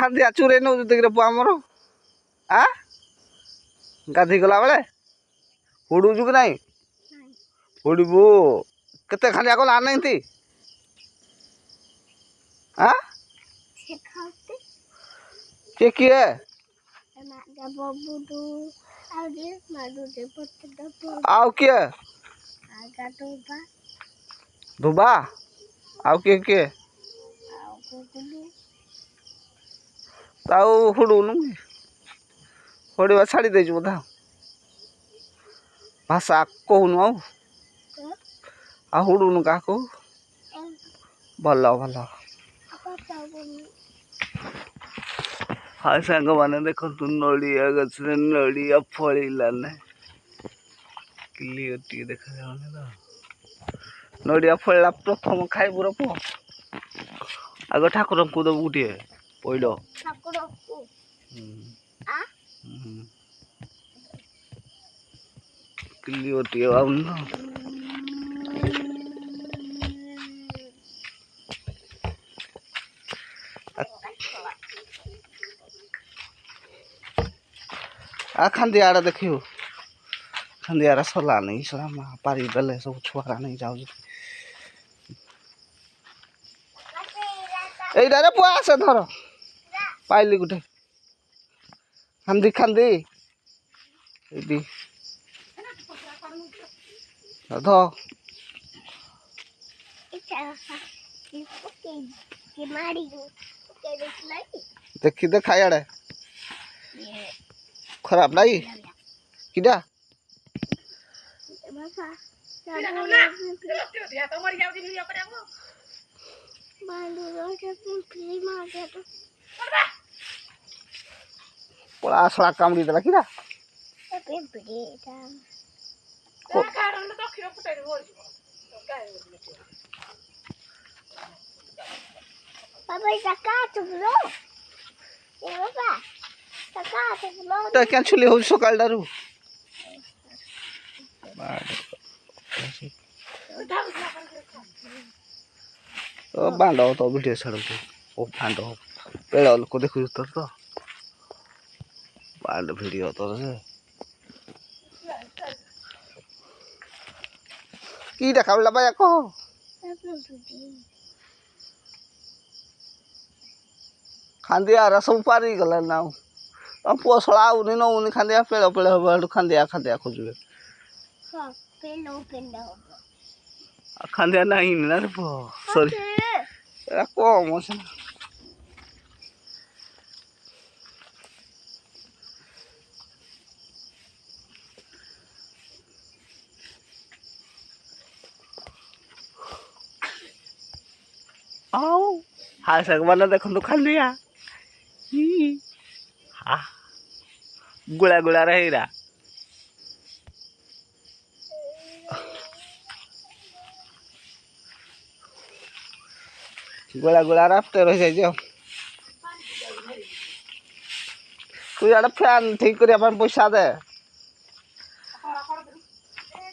ଖାନ୍ଦିଆ ଚୁରେଇ ନେଉଛୁ ଦେଖିରେ ପୁଅ ଆମର ଆ ଗାଧୋଇ ଗଲା ବେଳେ ହୁଡ଼ୁଛୁ କି ନାହିଁ ହୁଡ଼ିବୁ କେତେ ଖାନ୍ଦିଆ ଗଲା ଆନେଇନ୍ତି ଆ କିଏ କିଏ ଆଉ କିଏ ଧୋବା ଆଉ କିଏ କିଏ ଆଉ ହୁଡ଼ୁନୁ ହୁଡ଼ିବା ଛାଡ଼ି ଦେଇଛୁ ବୋଧେ ଭାଷା କହୁନୁ ଆଉ ହୁଡ଼ୁନୁ କାହାକୁ ଭଲ ଭଲ ହଁ ସାଙ୍ଗମାନେ ଦେଖନ୍ତୁ ନଡ଼ିଆ ଗଛରେ ନଡ଼ିଆ ଫଳିଲାନି କ୍ଲିୟର ଟିକେ ଦେଖାଯାଉନି ତ ନଡ଼ିଆ ଫଳିଲା ପ୍ରଥମ ଖାଇବୁ ର ପୁଅ ଆଗ ଠାକୁରଙ୍କୁ ଦବୁ ଗୋଟିଏ ପଇଡ଼ କ୍ଲିୟର ଟିକେ ପାଉନି ତ ଖାନ୍ଦିଆ ଆଡ଼େ ଦେଖିବୁ ଖାନ୍ଦିଆରେ ସଲାନି ସରା ପାରି ଦେଲେ ସବୁ ଛୁଆରା ନେଇ ଯାଉଛି ଏଇଟାରେ ପୁଅ ଆସେ ଧର ପାଇଲି ଗୋଟେ ଖାନ୍ଦି ଖାନ୍ଦି ଏଇଠି ଧ ଦେଖି ଦେ ଖାଇଆଡ଼େ ଖରାପ ନାଇଁ କିଟା ପଳା ଆସଳା କାମୁଡ଼ି ଦେଲା କିରା କ୍ୟାଁ ଛୁଲି ହଉଛି ସକାଳଟାରୁ ବାଣ୍ଡ ତ ଭିଡ଼ିଓ ଛାଡ଼ନ୍ତୁ ଓ ଫାଣ୍ଡ ବେଳ ଲୋକ ଦେଖୁଛୁ ତୋର ତ ବାଣ୍ଡ ଭିଡ଼ିଓ ତୋର ଯେ କିଟା ଖାଉଲା ବାୟା କହ ଖାନ୍ଦିଆ ସବୁ ପାରିଗଲା ନା ଆଉ ପୁଅ ଶଳା ଆଉନି ନଉନି ଖାନ୍ଦିଆ ପେଳ ପେଳ ହବ ଏଠୁ ଖାନ୍ଦିଆ ଖାନ୍ଦିଆ ଖୋଜିବେ ଖାନ୍ଦିଆ ନାହିଁ ନା ରେ ପୁଅ ସରି ଏରା କମ ସିନା ଆଉ ହାଇ ସାଙ୍ଗମାନେ ଦେଖନ୍ତୁ ଖାନ୍ଦିଆ ଗୁଳା ଗୁଳାରେ ହେଇରା ଗୋଳା ଗୋଳା ରାସ୍ତାରେ ରହିଯାଇଛି ଆଉ ତୁ ଇଆଡ଼େ ଫ୍ୟାନ୍ ଠିକ୍ କରିବା ପାଇଁ ପଇସା ଦେ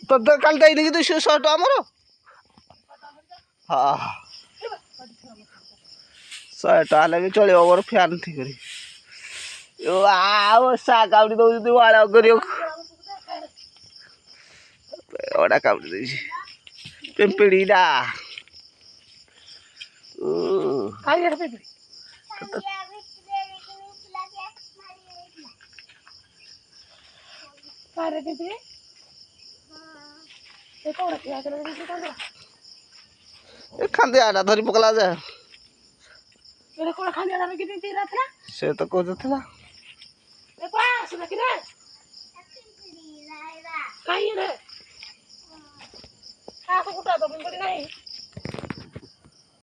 ତୋତେ କାଲି ଦେଇନି କି 200 ଟଙ୍କା ଆମର ହଁ 100 ଟଙ୍କା ହେଲେ ବି ଚଳିବ ମୋର ଫ୍ୟାନ୍ ଠିକ୍ କରି ଆଉ ସା କାଉଡ଼ି ଦଉଛନ୍ତି ବାଳ କରିବାକୁ ଅଡ଼ା କାଉଡ଼ି ଦେଇଛି ପିମ୍ପିଡ଼ିଟା ଖାନ୍ଦିଆଟା ଧରି ପକଲା ଯେ ସେ ତ କହୁଥିଲା